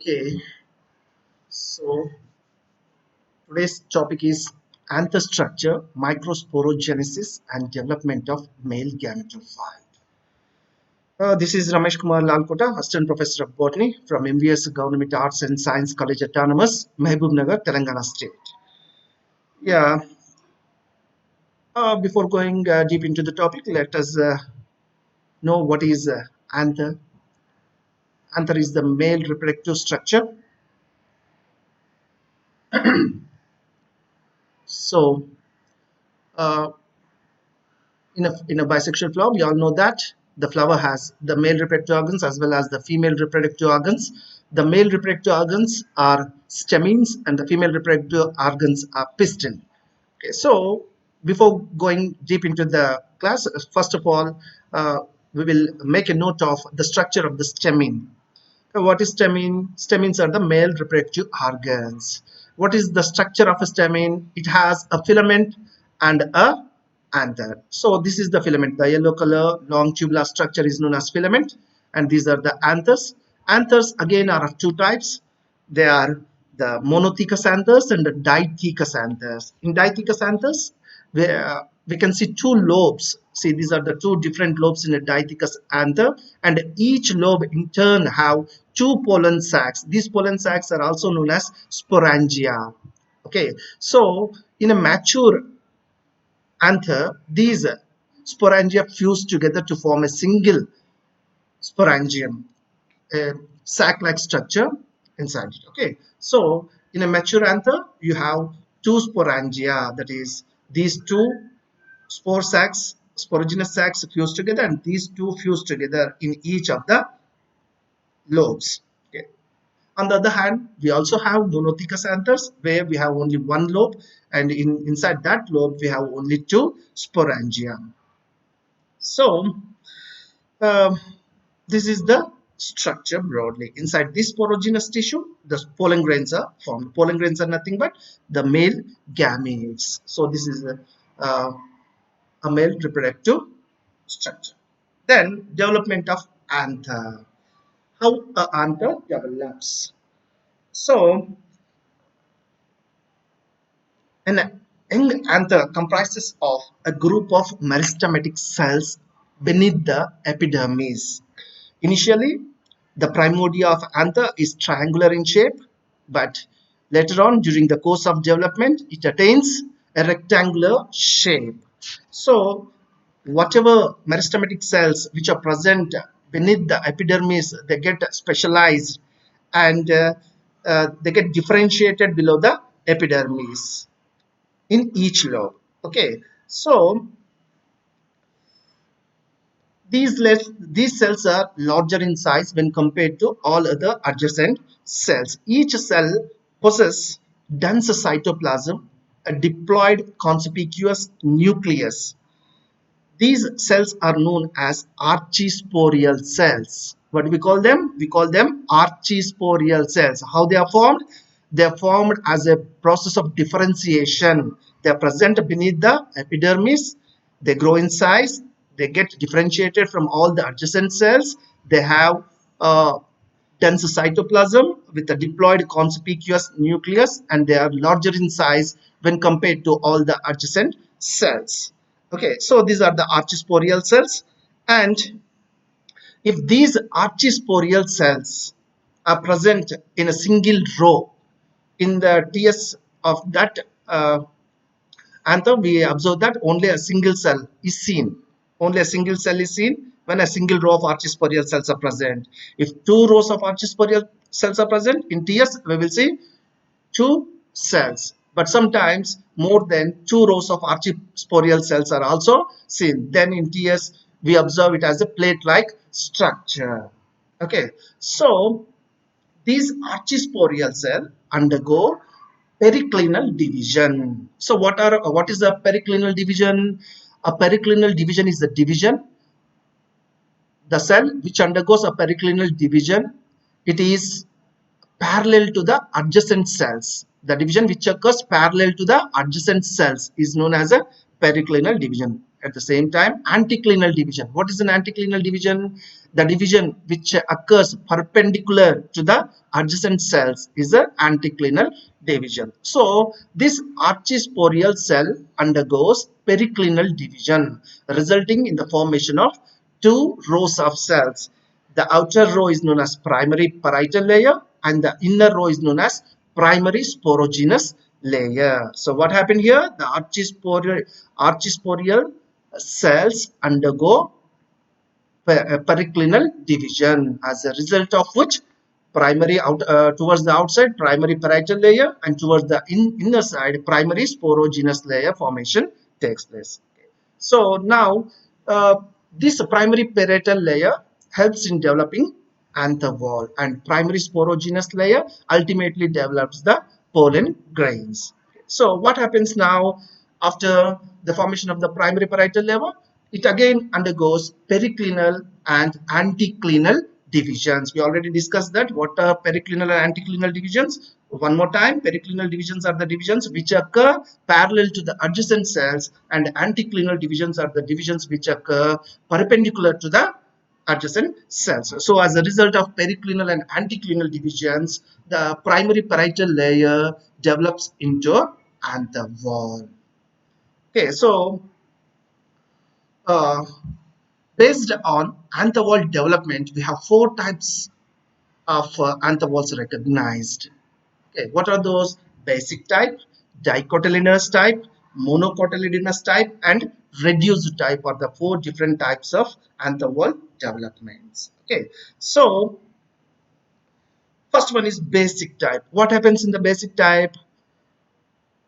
Okay, so today's topic is Anther Structure, Microsporogenesis, and Development of Male Gametophyte. This is Ramesh Kumar Lalkota, Assistant Professor of Botany from MVS Government Arts and Science College Autonomous, Mehboob Telangana State. Yeah, before going deep into the topic, let us know what is Anther. Anther is the male reproductive structure. So, uh, in a bisexual flower, we all know that the flower has the male reproductive organs as well as the female reproductive organs. The male reproductive organs are stamens and the female reproductive organs are pistil. Okay, so before going deep into the class, first of all, we will make a note of the structure of the stamen. What is stamen? Stamens are the male reproductive organs. What is the structure of a stamen? It has a filament and a anther. So this is the filament. The yellow color long tubular structure is known as filament, and these are the anthers. Anthers again are of two types. They are the monothecous anthers and the dithecous anthers. In dithecous anthers, we can see two lobes. See, these are the two different lobes in a dithecous anther, and each lobe in turn have two pollen sacs. These pollen sacs are also known as sporangia. Okay, so in a mature anther, these sporangia fuse together to form a single sporangium, a sac-like structure inside it. Okay, so in a mature anther, you have two sporangia, that is, these two spore sacs, sporogenous sacs fuse together, and these two fuse together in each of the lobes. Okay. On the other hand, we also have monothecous anthers where we have only one lobe, and inside that lobe we have only two sporangia. So um, this is the structure broadly. Inside this sporogenous tissue, the pollen grains are formed. Pollen grains are nothing but the male gametes. So this is a male reproductive structure. Then development of anther. How a anther develops. So an young anther comprises of a group of meristematic cells beneath the epidermis. Initially, the primordia of anther is triangular in shape, but later on during the course of development, it attains a rectangular shape. So, whatever meristematic cells which are present beneath the epidermis, they get specialized and they get differentiated below the epidermis in each lobe. Okay, so these cells are larger in size when compared to all other adjacent cells. Each cell possesses dense cytoplasm, a diploid conspicuous nucleus. These cells are known as archisporial cells. What do we call them? We call them archisporial cells. How they are formed? They are formed as a process of differentiation. They are present beneath the epidermis. They grow in size. They get differentiated from all the adjacent cells. They have dense cytoplasm with a diploid conspicuous nucleus, and they are larger in size when compared to all the adjacent cells. Okay, so these are the archisporial cells, and if these archisporial cells are present in a single row in the TS of that anther, we observe that only a single cell is seen. Only a single cell is seen when a single row of archisporial cells are present. If two rows of archisporial cells are present in TS, we will see two cells, but sometimes more than two rows of archisporial cells are also seen. Then in TS, we observe it as a plate-like structure. Okay, so these archisporial cells undergo periclinal division. So what is a periclinal division? A periclinal division is the division, the cell which undergoes a periclinal division. It is parallel to the adjacent cells. The division which occurs parallel to the adjacent cells is known as a periclinal division. at the same time anticlinal division. What is an anticlinal division? The division which occurs perpendicular to the adjacent cells is an anticlinal division. So this archisporial cell undergoes periclinal division, resulting in the formation of two rows of cells. The outer row is known as primary parietal layer and the inner row is known as primary sporogenous layer. So what happened here? The archisporial cells undergo periclinal division, as a result of which primary towards the outside primary parietal layer and towards the inner side primary sporogenous layer formation takes place. So now this primary parietal layer helps in developing anther wall, and primary sporogenous layer ultimately develops the pollen grains. So what happens now after the formation of the primary parietal layer? It again undergoes periclinal and anticlinal divisions. We already discussed that. What are periclinal and anticlinal divisions? One more time, periclinal divisions are the divisions which occur parallel to the adjacent cells, and anticlinal divisions are the divisions which occur perpendicular to the adjacent cells. So as a result of periclinal and anticlinal divisions, the primary parietal layer develops into anther wall. Okay, so uh, based on anther wall development, we have four types of anther walls recognized. Okay, what are those? Basic type, dicotyledonous type, monocotyledonous type, and reduced type are the four different types of anther wall developments. Okay, so first one is basic type. What happens in the basic type?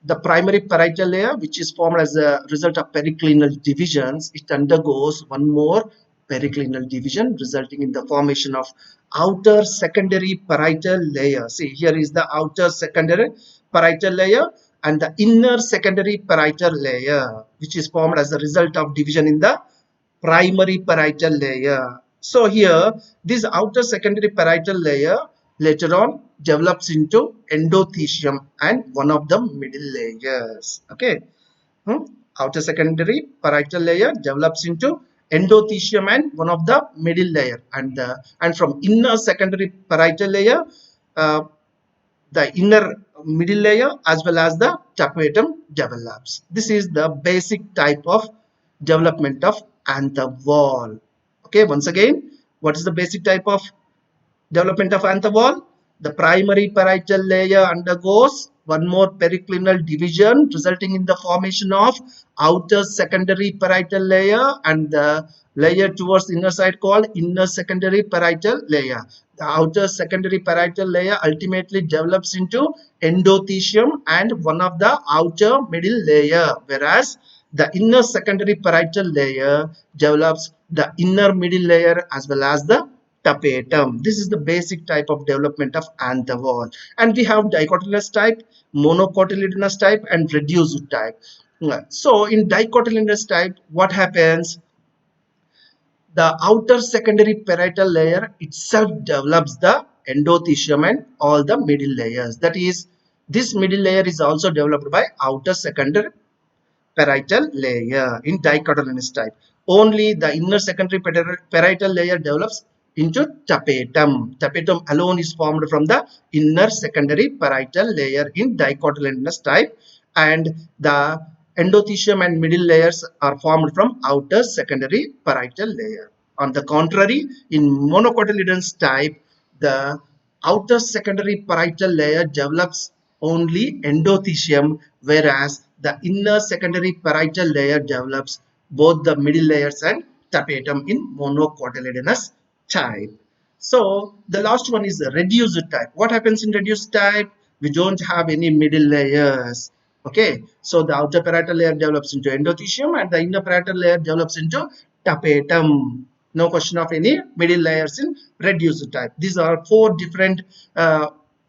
The primary parietal layer, which is formed as a result of periclinal divisions, it undergoes one more periclinal division, resulting in the formation of outer secondary parietal layer. See, here is the outer secondary parietal layer and the inner secondary parietal layer, which is formed as a result of division in the primary parietal layer. So here, this outer secondary parietal layer later on develops into endothecium and one of the middle layers. Okay. Outer secondary parietal layer develops into endothecium and one of the middle layer, and from inner secondary parietal layer, uh, the inner middle layer as well as the tapetum develops. This is the basic type of development of anther wall. Okay, once again, what is the basic type of development of anther wall? The primary parietal layer undergoes one more periclinal division, resulting in the formation of outer secondary parietal layer and the layer towards the inner side called inner secondary parietal layer. The outer secondary parietal layer ultimately develops into endothecium and one of the outer middle layer, whereas the inner secondary parietal layer develops the inner middle layer as well as the tapetum. This is the basic type of development of anther wall. And we have dicotyledonous type, monocotyledonous type, and reduced type. So in dicotyledonous type, what happens? The outer secondary parietal layer itself develops the endothecium and all the middle layers. That is, this middle layer is also developed by outer secondary parietal layer in dicotyledonous type. Only the inner secondary parietal layer develops into tapetum. Tapetum alone is formed from the inner secondary parietal layer in dicotyledonous type, and the endothecium and middle layers are formed from outer secondary parietal layer. On the contrary, in monocotyledonous type, the outer secondary parietal layer develops only endothecium, whereas the inner secondary parietal layer develops both the middle layers and tapetum in monocotyledonous type. So the last one is the reduced type. What happens in reduced type? We don't have any middle layers. Okay, so the outer parietal layer develops into endothecium and the inner parietal layer develops into tapetum. No question of any middle layers in reduced type. These are four different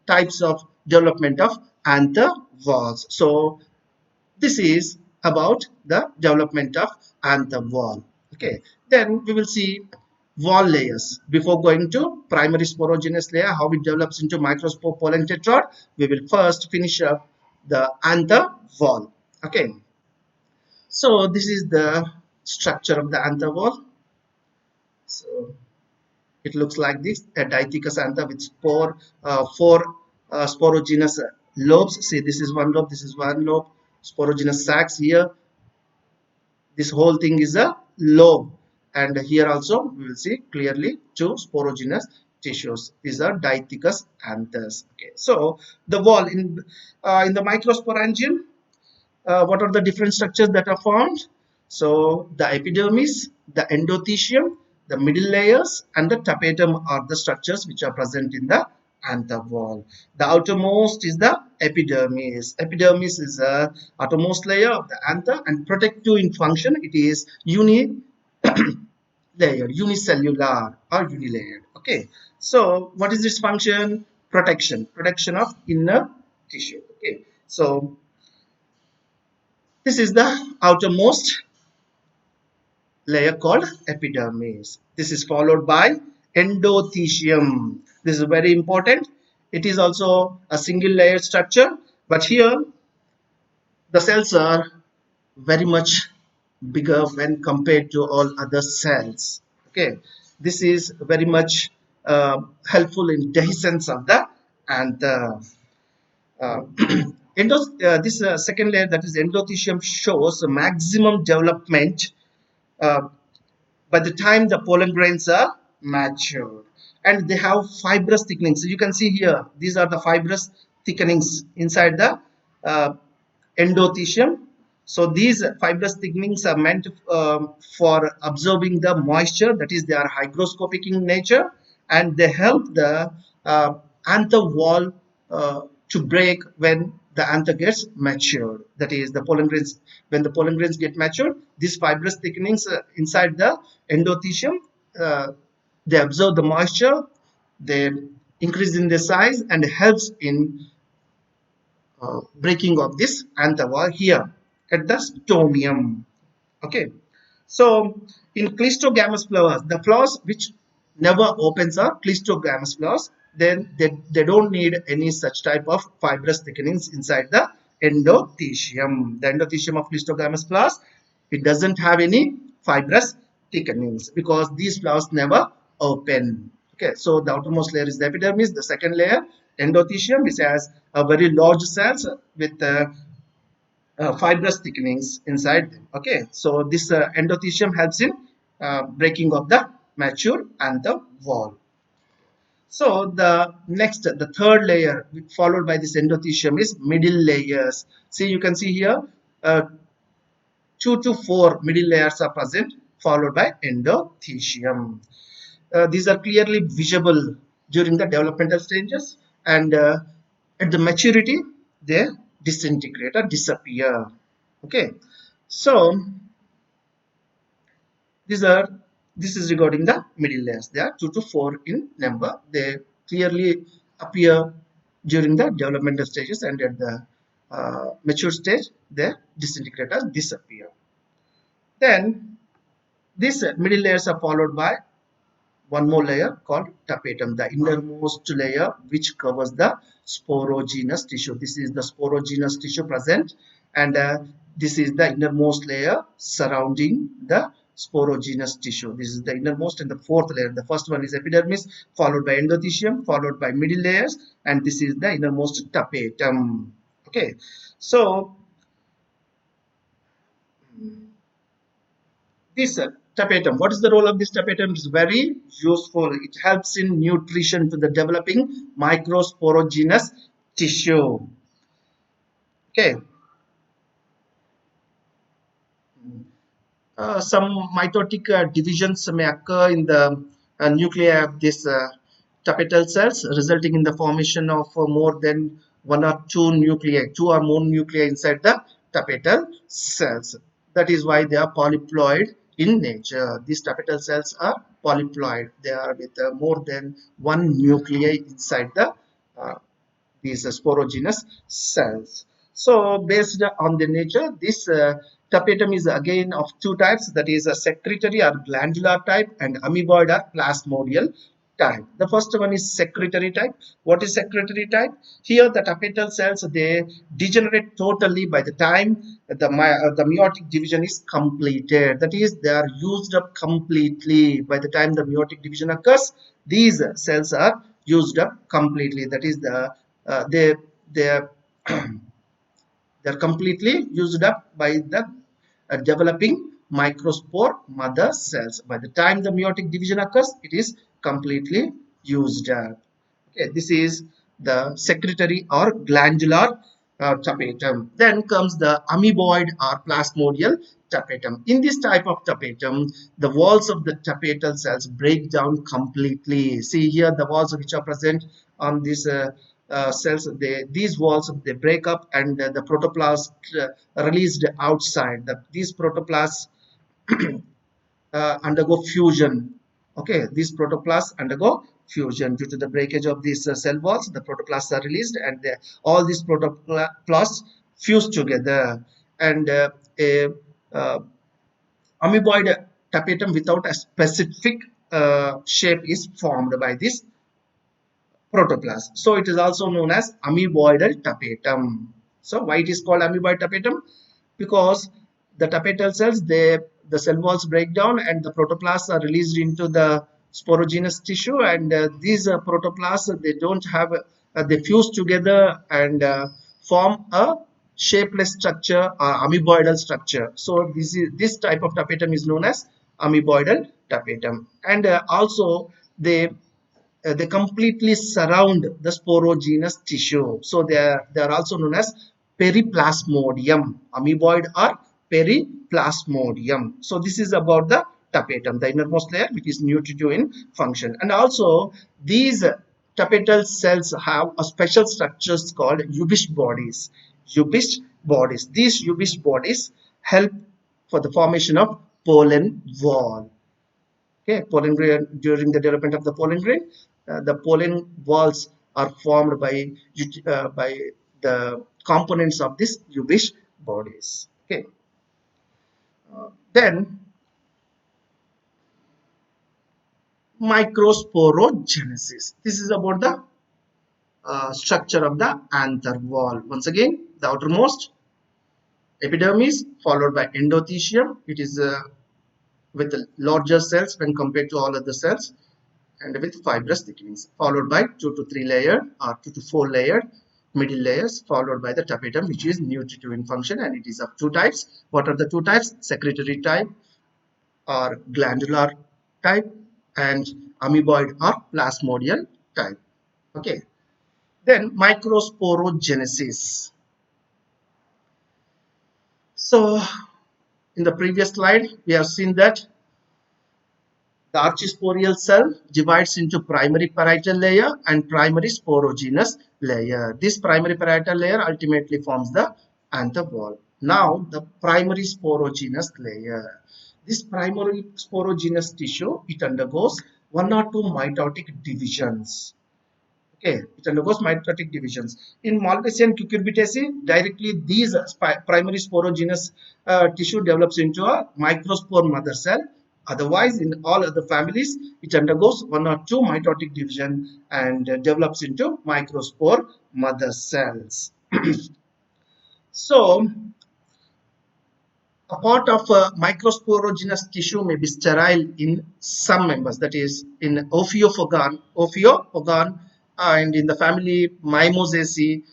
types of development of anther walls. So this is about the development of anther wall. Okay, then we will see wall layers. Before going to primary sporogenous layer, how it develops into microspore pollen tetrad, we will first finish up the anther wall. Okay, so this is the structure of the anther wall. So it looks like this: a dithecous anther with four sporogenous lobes. See, this is one lobe, this is one lobe, sporogenous sacs here. This whole thing is a lobe, and here also we will see clearly two sporogenous tissues. These are dithecous anthers. Okay, so the wall in the microsporangium, what are the different structures that are formed? So the epidermis, the endothelium, the middle layers, and the tapetum are the structures which are present in the anther wall. The outermost is the epidermis. Epidermis is the outermost layer of the anther and protective in function. It is unicellular or unilayered. Okay, so what is its function? Protection of inner tissue. Okay, so this is the outermost layer called epidermis. This is followed by endothelium. This is very important. It is also a single layer structure, but here the cells are very much bigger when compared to all other cells. Okay, this is very much helpful in dehiscence of the anther. Uh, this second layer, that is endothelium, shows maximum development uh, by the time the pollen grains are mature, and they have fibrous thickenings. So you can see here, these are the fibrous thickenings inside the uh, endothelium. So these fibrous thickenings are meant for absorbing the moisture, that is they are hygroscopic in nature, and they help the uh, anther wall to break when the anther gets matured. That is the pollen grains. When the pollen grains get matured, these fibrous thickenings inside the endothelium, uh, they absorb the moisture, they increase in the size and helps in breaking of this anther wall here at the stomium. Okay, so in cleistogamous flowers, the flowers which never opens are cleistogamous flowers. Then they don't need any such type of fibrous thickenings inside the endothelium. The endothelium of cleistogamous flowers, it doesn't have any fibrous thickenings because these flowers never open. Okay, so the outermost layer is the epidermis. The second layer, endothelium, which has a very large cells with fibrous thickenings inside them. Okay, so this endothelium helps in breaking of the mature anther wall. So the third layer followed by this endothelium is middle layers. See, you can see here 2 to 4 middle layers are present, followed by endothelium. These are clearly visible during the developmental stages, and at the maturity they disintegrate or disappear. Okay, so these are this is regarding the middle layers. They are 2 to 4 in number. They clearly appear during the developmental stages, and at the mature stage they disintegrate or disappear. Then these middle layers are followed by one more layer called tapetum, the innermost layer which covers the sporogenous tissue. This is the sporogenous tissue present, and this is the innermost layer surrounding the sporogenous tissue. This is the innermost and the fourth layer. The first one is epidermis, followed by endothelium, followed by middle layers, and this is the innermost tapetum. Okay, so this tapetum, what is the role of this tapetum? It's very useful. It helps in nutrition to the developing microsporogenous tissue. Okay, some mitotic divisions may occur in the nuclei of these tapetal cells, resulting in the formation of more than two or more nuclei inside the tapetal cells. That is why they are polyploid in nature. These tapetal cells are polyploid. They are with more than one nuclei inside the uh, these sporogenous cells. So based on the nature, this tapetum is again of two types, that is a secretory or glandular type and amoeboid or plasmodial type. The first one is secretory type. What is secretory type? Here the tapetal cells, they degenerate totally by the time the meiotic division is completed. That is, they are used up completely by the time the meiotic division occurs. These cells are used up completely. That is, they are they're completely used up by the developing microspore mother cells. By the time the meiotic division occurs, it is completely used up. Okay, this is the secretory or glandular tapetum. Then comes the amoeboid or plasmodial tapetum. In this type of tapetum, the walls of the tapetal cells break down completely. See here the walls which are present on these cells. These walls, they break up, and the protoplast released outside. These protoplasts undergo fusion. Okay, these protoplasts undergo fusion due to the breakage of these cell walls. The protoplasts are released, and all these protoplasts fuse together, and a uh, amoeboid tapetum without a specific shape is formed by this protoplast. So it is also known as amoeboidal tapetum. So why it is called amoeboid tapetum? Because the tapetal cells, the cell walls break down, and the protoplasts are released into the sporogenous tissue, and these protoplasts, they don't have they fuse together and form a shapeless structure or amoeboidal structure. So this type of tapetum is known as amoeboidal tapetum. And also they completely surround the sporogenous tissue. So they are also known as periplasmodium, amoeboid or periplasmodium. So this is about the tapetum, the innermost layer, which is nutritive in function. And also these tapetal cells have a special structures called Ubish bodies. Ubish bodies. These Ubish bodies help for the formation of pollen wall. Okay, pollen grain. During the development of the pollen grain, the pollen walls are formed by the components of this Ubish bodies. Okay, then microsporogenesis. This is about the structure of the anther wall. Once again, the outermost epidermis, followed by endothelium. It is with larger cells when compared to all other cells, and with fibrous thickenings, followed by 2 to 3 layer or 2 to 4 layered middle layers, followed by the tapetum, which is nutritive in function, and it is of two types. What are the two types? Secretory type or glandular type, and amoeboid or plasmodial type. Okay, then microsporogenesis. So in the previous slide we have seen that the archisporial cell divides into primary parietal layer and primary sporogenous layer. This primary parietal layer ultimately forms the anther wall. Now the primary sporogenous layer. This primary sporogenous tissue, it undergoes one or two mitotic divisions. Okay, it undergoes mitotic divisions. In Malvaceae cucurbitaceae, directly these primary sporogenous tissue develops into a microspore mother cell. Otherwise, in all other families, it undergoes one or two mitotic division and develops into microspore mother cells. So, a part of microsporogenous tissue may be sterile in some members, that is in Ophiopogon, and in the family Mimosaceae,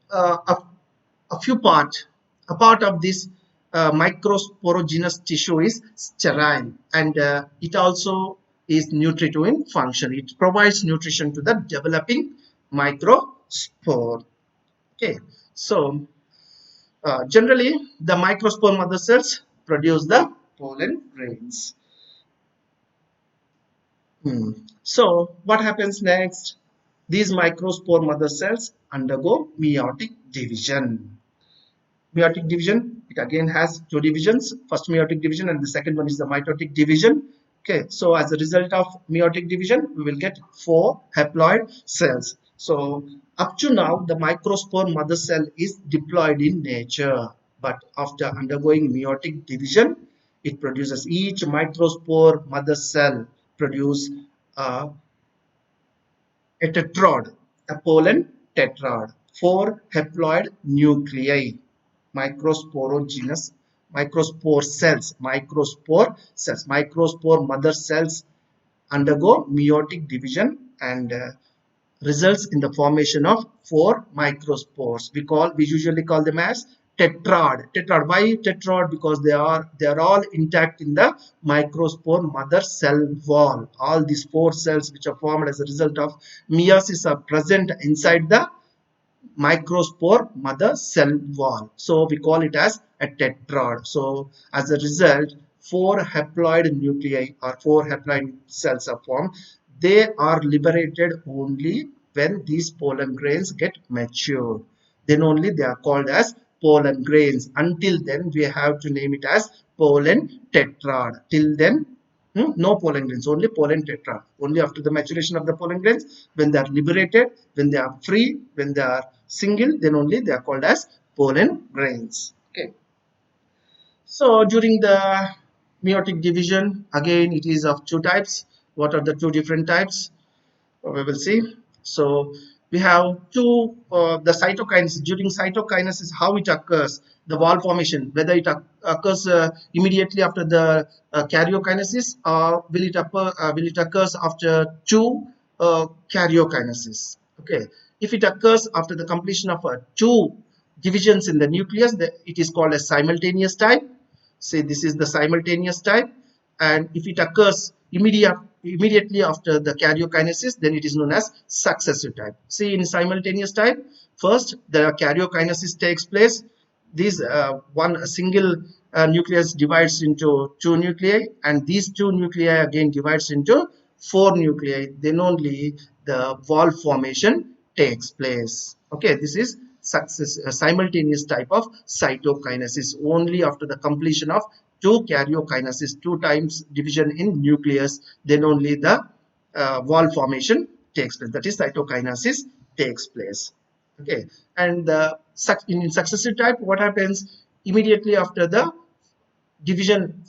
uh, a, a part of this microsporogenous tissue is sterile, and it also is nutritive in function. It provides nutrition to the developing microspore. Okay, so generally, the microspore mother cells produce the pollen grains. So, what happens next? These microspore mother cells undergo meiotic division. Meiotic division, it again has two divisions. First meiotic division, and the second one is the mitotic division. Okay, so as a result of meiotic division, we will get 4 haploid cells. So up to now, the microspore mother cell is diploid in nature, but after undergoing meiotic division, it produces, each microspore mother cell produce a A tetrad, a pollen tetrad, 4 haploid nuclei, microsporogenous, microspore mother cells undergo meiotic division and results in the formation of 4 microspores. We usually call them as tetrad. Why tetrad? Because they are all intact in the microspore mother cell wall. All these 4 cells which are formed as a result of meiosis are present inside the microspore mother cell wall. So we call it as a tetrad. So as a result, 4 haploid nuclei or 4 haploid cells are formed. They are liberated only when these pollen grains get matured. Then only they are called as pollen grains. Until then, we have to name it as pollen tetrad. Till then, no pollen grains, only pollen tetrad. Only after the maturation of the pollen grains, when they are liberated, when they are free, when they are single, then only they are called as pollen grains. Okay. So during the meiotic division, again it is of 2 types. What are the 2 different types? We will see. So we have the cytokines. During cytokinesis, how it occurs, the wall formation, whether it occurs immediately after the karyokinesis, or will it occurs after 2 karyokinesis. Okay, if it occurs after the completion of 2 divisions in the nucleus, it is called a simultaneous type. Say this is the simultaneous type, and if it occurs immediately after the karyokinesis, then it is known as successive type. See, in simultaneous type, first the karyokinesis takes place. This one single nucleus divides into 2 nuclei, and these 2 nuclei again divides into 4 nuclei. Then only the wall formation takes place. Okay, this is simultaneous type of cytokinesis. Only after the completion of 2 karyokinesis, 2 times division in nucleus, then only the wall formation takes place. That is cytokinesis takes place. Okay, and in successive type, what happens immediately after the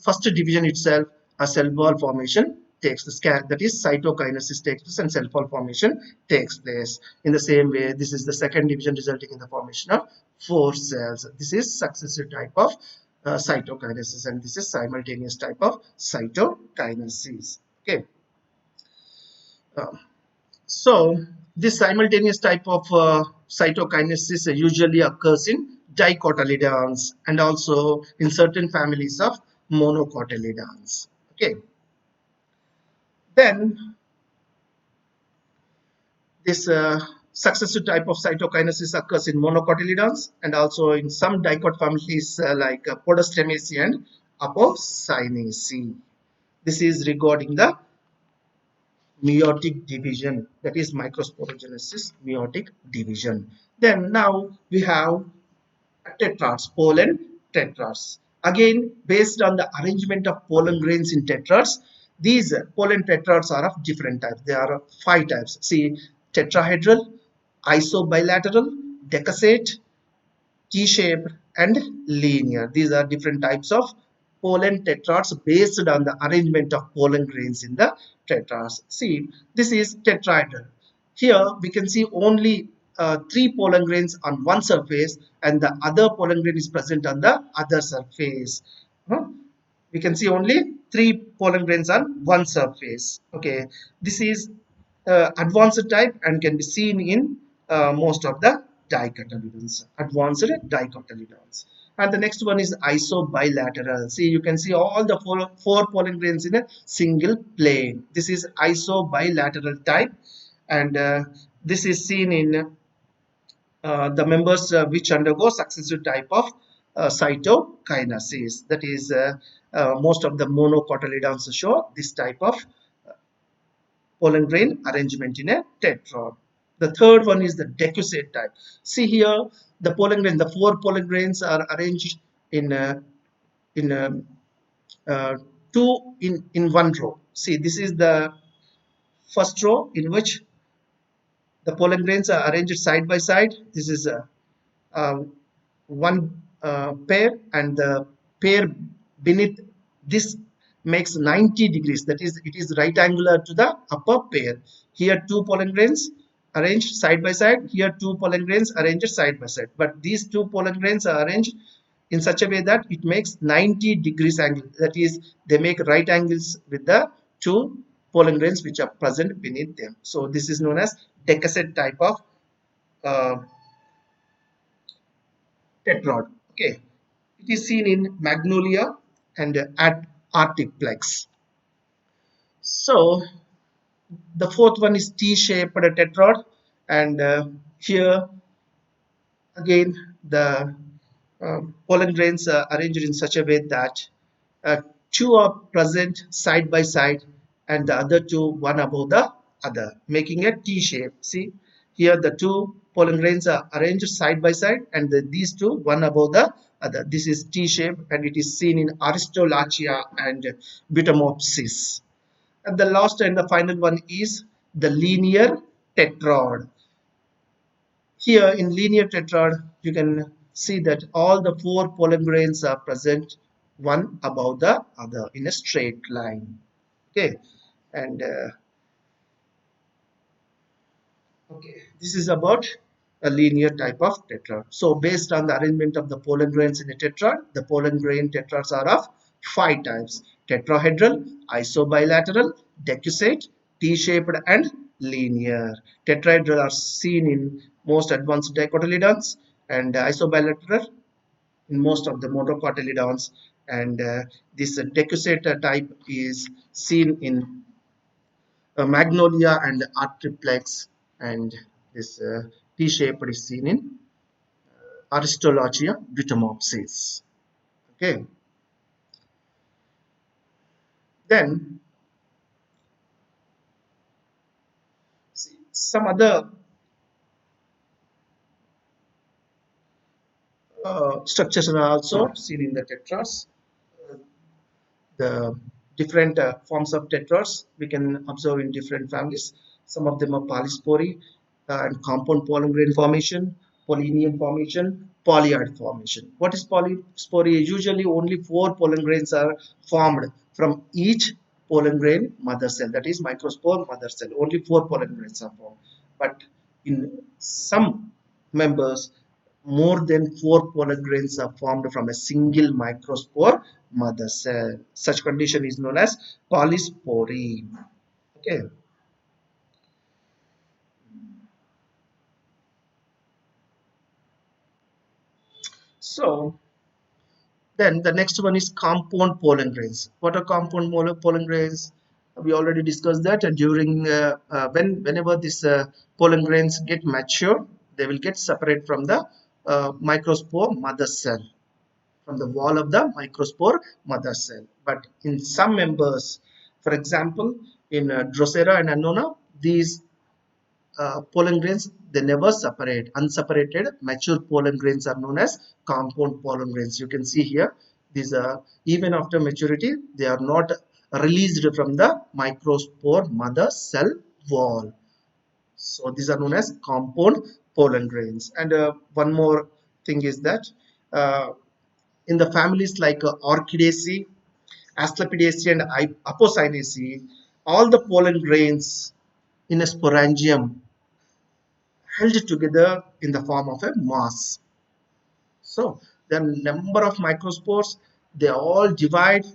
first division itself, a cell wall formation takes the that is cytokinesis takes place and cell wall formation takes place. In the same way, this is the second division resulting in the formation of 4 cells. This is successive type of cytokinesis, and this is simultaneous type of cytokinesis. Okay. Um, so this simultaneous type of cytokinesis usually occurs in dicotyledons and also in certain families of monocotyledons. Okay. Then this successive type of cytokinesis occurs in monocotyledons and also in some dicot families like Podostemaceae and Apocynaceae. This is regarding the meiotic division, that is microsporogenesis meiotic division. Then now we have tetras, pollen tetras. Again, based on the arrangement of pollen grains in tetras, these pollen tetrads are of different types. There are 5 types. See, tetrahedral, isobilateral, decussate, T-shaped and linear. These are different types of pollen tetrads based on the arrangement of pollen grains in the tetras. See, this is tetrahedral. Here we can see only 3 pollen grains on one surface and the other pollen grain is present on the other surface. We can see only 3 pollen grains on one surface. Okay, this is advanced type and can be seen in most of the dicotyledons, advanced dicotyledons. And the next one is isobilateral. See, you can see all the four pollen grains in a single plane. This is isobilateral type, and this is seen in the members which undergo successive type of cytokinesis. That is, most of the monocotyledons show this type of pollen grain arrangement in a tetrad. The third one is the decussate type. See here, the pollen grain, the 4 pollen grains are arranged in in a, two in one row. See, this is the first row in which the pollen grains are arranged side by side. This is uh, one pair, and the pair beneath this makes 90 degrees. That is, it is right angular to the upper pair. Here two pollen grains arranged side by side. Here two pollen grains arranged side by side. But these two pollen grains are arranged in such a way that it makes 90 degrees angle. That is, they make right angles with the two pollen grains which are present beneath them. So this is known as decussate type of uh, tetrad. Okay, it is seen in magnolia and at arctic So the fourth one is T-shaped tetrad, and here again the pollen grains are arranged in such a way that uh, two are present side by side and the other two one above the other, making a T shape. See, here the two pollen grains are arranged side by side and these two one above the other. This is T shape and it is seen in Aristolachia and Butamopsis. And the last and the final one is the linear tetrad. Here in linear tetrad, you can see that all the four pollen grains are present one above the other in a straight line. Okay, and okay, this is about a linear type of tetrad. So based on the arrangement of the pollen grains in a tetrad, the pollen grain tetrads are of five types: tetrahedral, isobilateral, decussate, T-shaped, and linear. Tetrahedral are seen in most advanced dicotyledons and isobilateral in most of the monocotyledons, and this decussate type is seen in magnolia and artriplex, and this T-shaped is seen in Aristolochia butamopsis. Okay, then some other structures are also seen in the tetras. The different forms of tetrads we can observe in different families. Some of them are polyspory and compound pollen grain formation, pollinium formation, polyoid formation. What is polyspory? Usually only four pollen grains are formed from each pollen grain mother cell, that is microspore mother cell. Only four pollen grains are formed. But in some members, more than four pollen grains are formed from a single microspore mother cell. Such condition is known as polyspory. Okay. So then the next one is compound pollen grains. What are compound pollen grains? We already discussed that during whenever these pollen grains get mature, they will get separate from the microspore mother cell, from the wall of the microspore mother cell. But in some members, for example, in Drosera and Annona, these pollen grains, they never separate. Unseparated mature pollen grains are known as compound pollen grains. You can see here, these are even after maturity, they are not released from the microspore mother cell wall. So these are known as compound pollen grains. And one more thing is that uh, in the families like Orchidaceae, Asclepiadaceae, and Apocynaceae, all the pollen grains in a sporangium held together in the form of a mass. So the number of microspores, they all divide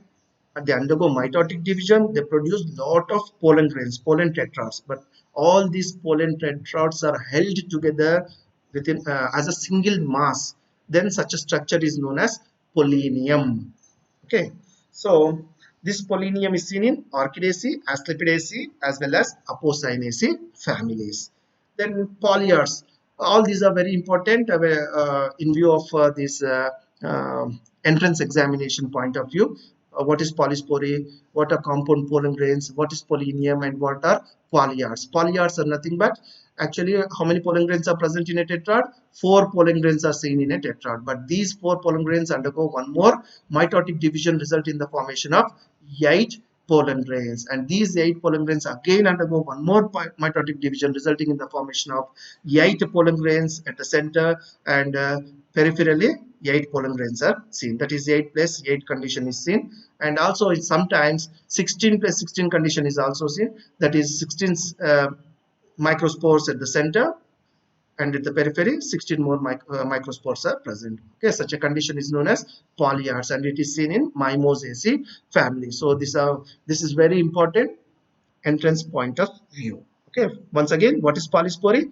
and they undergo mitotic division. They produce lot of pollen grains, pollen tetrads. But all these pollen tetrads are held together within as a single mass. Then such a structure is known as pollinium. Okay, so this pollinium is seen in Orchidaceae, Asclepiadaceae, as well as Apocynaceae families. Then polyoids, all these are very important in view of this entrance examination point of view. What is polyspory, what are compound pollen grains, what is pollinium, and what are polyoids. Polyoids are nothing but, actually, how many pollen grains are present in a tetrad? Four pollen grains are seen in a tetrad, but these four pollen grains undergo one more mitotic division, result in the formation of eight pollen grains, and these 8 pollen grains again undergo one more mitotic division, resulting in the formation of 8 pollen grains at the center, and peripherally 8 pollen grains are seen. That is 8 plus 8 condition is seen, and also sometimes 16 plus 16 condition is also seen. That is 16 microspores at the center, and at the periphery 16 more microspores are present. Okay, such a condition is known as polyards, and it is seen in Mimosaceae family. So this is very important entrance point of view. Okay, once again, what is polyspory?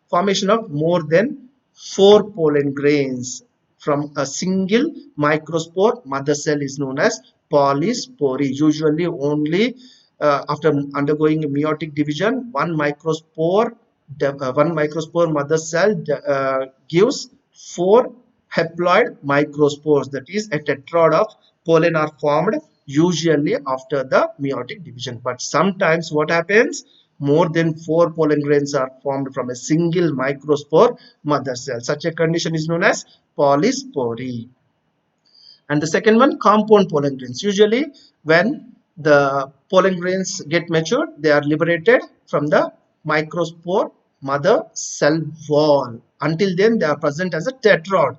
Formation of more than 4 pollen grains from a single microspore mother cell is known as polyspory. Usually only after undergoing meiotic division, one microspore mother cell gives 4 haploid microspores, that is a tetrad of pollen are formed usually after the meiotic division. But sometimes what happens, more than 4 pollen grains are formed from a single microspore mother cell. Such a condition is known as polyspory. And the second one, compound pollen grains. Usually when the pollen grains get matured, they are liberated from the microspore mother cell wall. Until then they are present as a tetrad,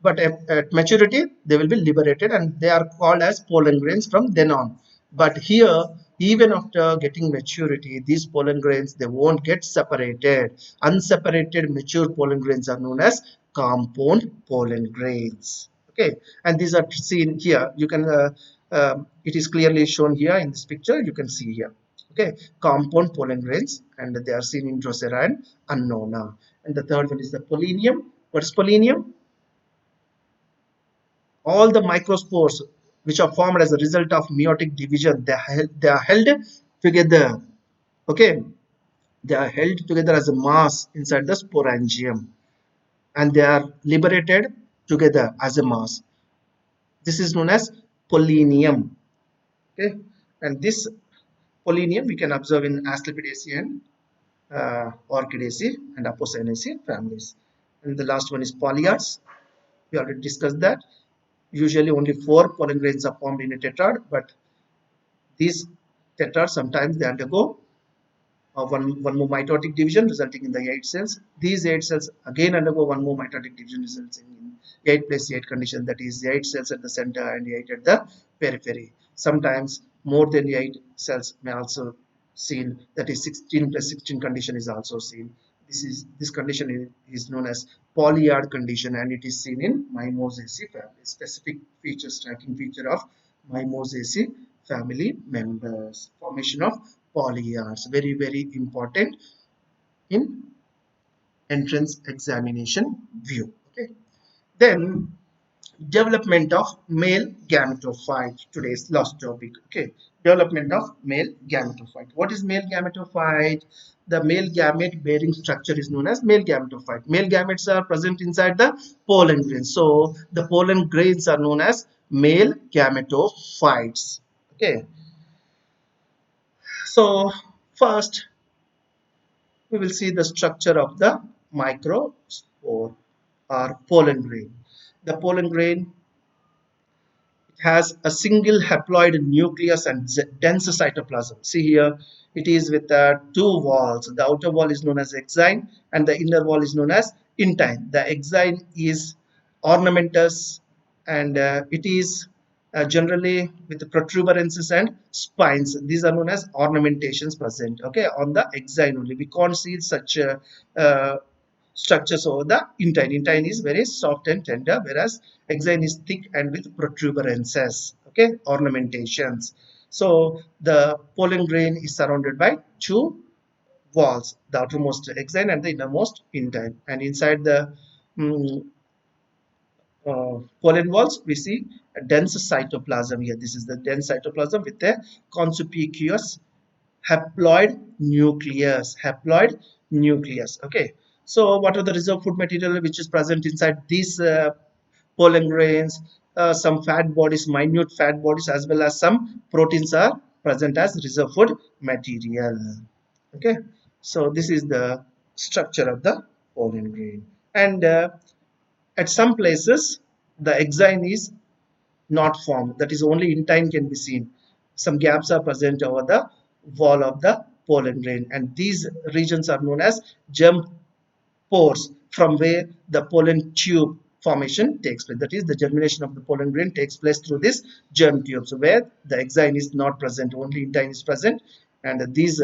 but at maturity they will be liberated and they are called as pollen grains from then on. But here, even after getting maturity, these pollen grains, they won't get separated. Unseparated mature pollen grains are known as compound pollen grains. Okay, and these are seen here. You can it is clearly shown here in this picture. You can see here. Okay, compound pollen grains, and they are seen in Drosera and Annona. And the third one is the pollinium. What is pollinium? All the microspores which are formed as a result of meiotic division, they are held together. Okay, they are held together as a mass inside the sporangium, and they are liberated together as a mass. This is known as pollinium. Okay, and this pollinium we can observe in Asclepidaceae and Orchidaceae and Apocynaceae families. And the last one is polyards. We already discussed that. Usually only 4 pollen grains are formed in a tetrad, but these tetrads sometimes they undergo one more mitotic division, resulting in the 8 cells. These 8 cells again undergo one more mitotic division, resulting in 8 plus 8 condition, that is 8 cells at the center and 8 at the periphery. Sometimes more than 8 cells may also seen, that is 16 plus 16 condition is also seen. This condition is known as polyard condition, and it is seen in Mimosaceae family. Specific feature, striking feature of Mimosaceae family members. Formation of polyards, very very important in entrance examination view. Okay, then development of male gametophyte, today's last topic. Okay, development of male gametophyte. What is male gametophyte? The male gamete bearing structure is known as male gametophyte. Male gametes are present inside the pollen grains, so the pollen grains are known as male gametophytes. Okay, so first we will see the structure of the microspore or pollen grain. The pollen grain has a single haploid nucleus and dense cytoplasm. See here, it is with 2 walls. The outer wall is known as exine and the inner wall is known as intine. The exine is ornamentous, and it is generally with protuberances and spines. These are known as ornamentations present, okay, on the exine only. We can't see such uh, structures over the intine. Intine is very soft and tender, whereas exine is thick and with protuberances, okay, ornamentations. So the pollen grain is surrounded by 2 walls, the outermost exine and the innermost intine, and inside the mm, pollen walls we see a dense cytoplasm. Here this is the dense cytoplasm with a conspicuous haploid nucleus. Okay, so what are the reserve food material which is present inside these pollen grains? Some fat bodies, minute fat bodies, as well as some proteins are present as reserve food material. Okay, so this is the structure of the pollen grain, and at some places the exine is not formed, that is only intine can be seen. some gaps are present over the wall of the pollen grain, and these regions are known as germ pores, from where the pollen tube formation takes place. That is, the germination of the pollen grain takes place through this germ tube. So where the exine is not present, only intine is present, and these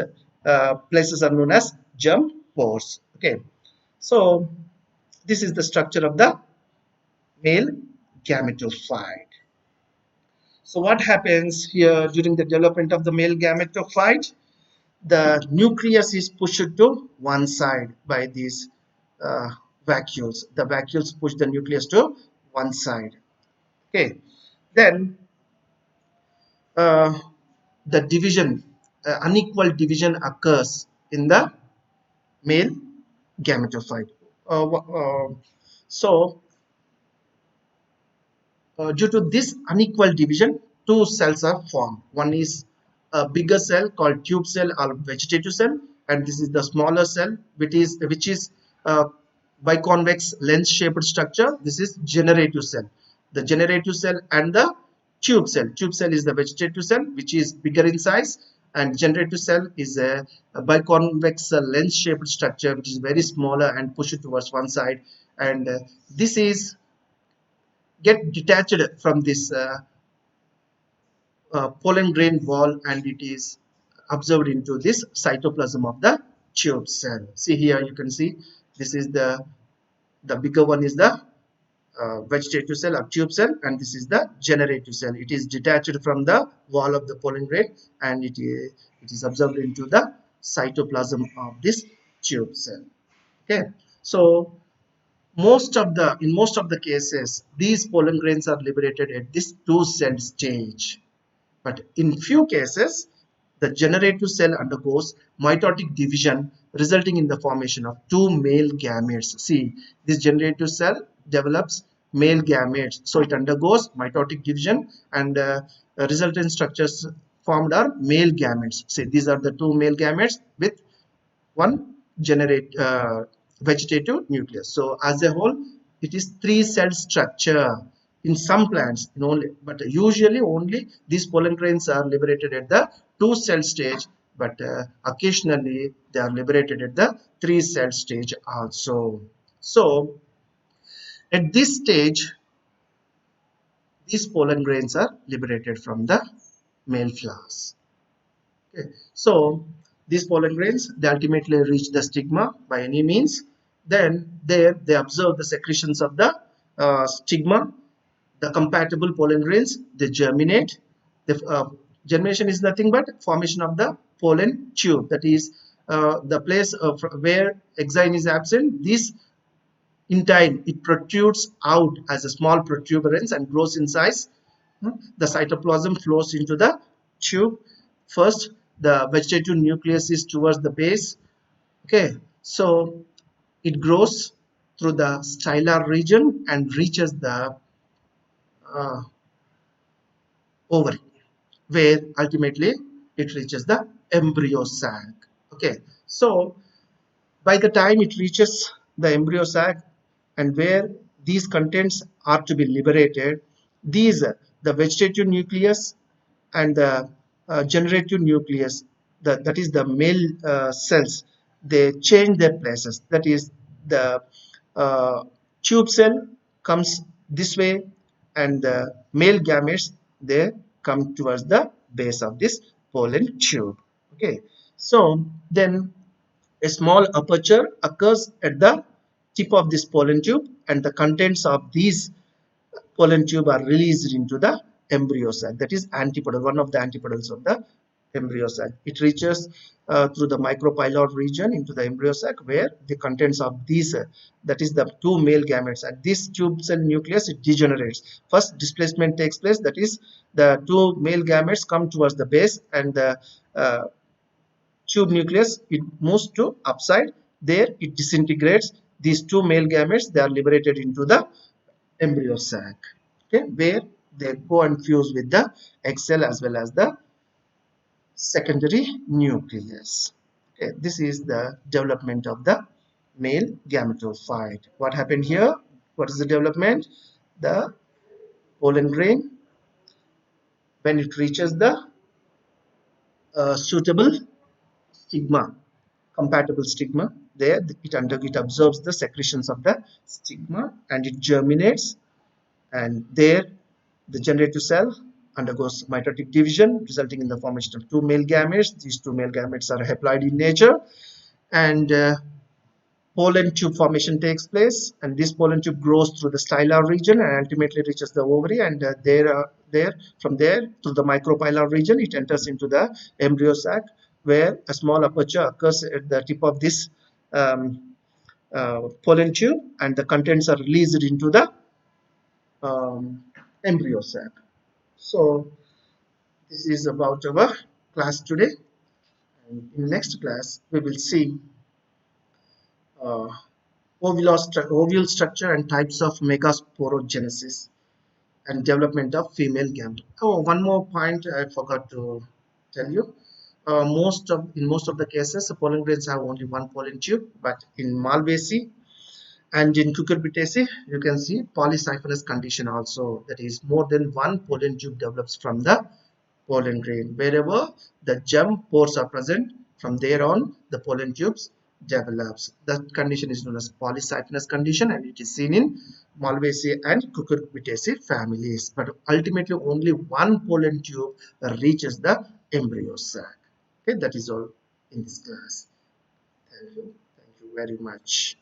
places are known as germ pores. Okay, so this is the structure of the male gametophyte. So what happens here during the development of the male gametophyte? The nucleus is pushed to one side by these uh, vacuoles. The vacuoles push the nucleus to one side. Okay, then uh, the division, unequal division occurs in the male gametophyte. So due to this unequal division, two cells are formed. One is a bigger cell called tube cell or vegetative cell, and this is the smaller cell, which is biconvex lens-shaped structure. This is generative cell. The generative cell and the tube cell. Tube cell is the vegetative cell, which is bigger in size, and generative cell is a biconvex lens-shaped structure, which is very smaller and pushed towards one side. And this is get detached from this pollen grain wall, and it is absorbed into this cytoplasm of the tube cell. See here, you can see this is the bigger one is the vegetative cell or tube cell, and this is the generative cell. It is detached from the wall of the pollen grain, and it is absorbed into the cytoplasm of this tube cell. Okay, so in most of the cases, these pollen grains are liberated at this two cell stage. But in few cases, the generative cell undergoes mitotic division, resulting in the formation of two male gametes. See, this generative cell develops male gametes, so it undergoes mitotic division, and resultant structures formed are male gametes. See, these are the two male gametes with one generate vegetative nucleus. So as a whole, it is three cell structure in some plants, but usually only these pollen grains are liberated at the two cell stage, but occasionally they are liberated at the three cell stage also. So at this stage, these pollen grains are liberated from the male flowers. Okay. So these pollen grains, they ultimately reach the stigma by any means. Then there they observe the secretions of the stigma. The compatible pollen grains, they germinate. The germination is nothing but formation of the pollen tube. That is the place of where exine is absent. This in time it protrudes out as a small protuberance and grows in size. The cytoplasm flows into the tube. First, the vegetative nucleus is towards the base. Okay, so it grows through the stylar region and reaches the uh, ovary, where ultimately it reaches the embryo sac. Okay, so by the time it reaches the embryo sac, and where these contents are to be liberated, these the vegetative nucleus and the generative nucleus, that is the male cells, they change their places. That is, the uh, tube cell comes this way, and the male gametes, they come towards the base of this pollen tube. Okay, so then a small aperture occurs at the tip of this pollen tube, and the contents of these pollen tube are released into the embryo sac. That is antipodal, one of the antipodals of the embryo sac. It reaches through the micropylori region into the embryo sac, where the contents of these, that is the two male gametes, and this tube cell nucleus, it degenerates. First displacement takes place, that is the two male gametes come towards the base, and the uh, tube nucleus, it moves to upside. There it disintegrates. These two male gametes, they are liberated into the embryo sac, okay, where they go and fuse with the egg cell as well as the secondary nucleus. Okay, this is the development of the male gametophyte. What happened here? What is the development? The pollen grain, when it reaches the suitable stigma, compatible stigma. There it absorbs the secretions of the stigma and it germinates, and there the generative cell undergoes mitotic division, resulting in the formation of two male gametes. These two male gametes are haploid in nature, and pollen tube formation takes place, and this pollen tube grows through the stylar region and ultimately reaches the ovary, and from there through the micropylar region it enters into the embryo sac, where a small aperture occurs at the tip of this pollen tube, and the contents are released into the embryo sac. So this is about our class today, and in next class we will see uh, ovule structure and types of megasporogenesis and development of female gamete. Oh, one more point I forgot to tell you. In most of the cases, the pollen grains have only one pollen tube, but in Malvaceae and in Cucurbitaceae, you can see polysiphonous condition also. That is, more than one pollen tube develops from the pollen grain. Wherever the germ pores are present, from there on the pollen tubes develops. That condition is known as polysiphonous condition, and it is seen in Malvaceae and Cucurbitaceae families. But ultimately only one pollen tube reaches the embryo sac. Okay, that is all in this class. Thank you. Thank you very much.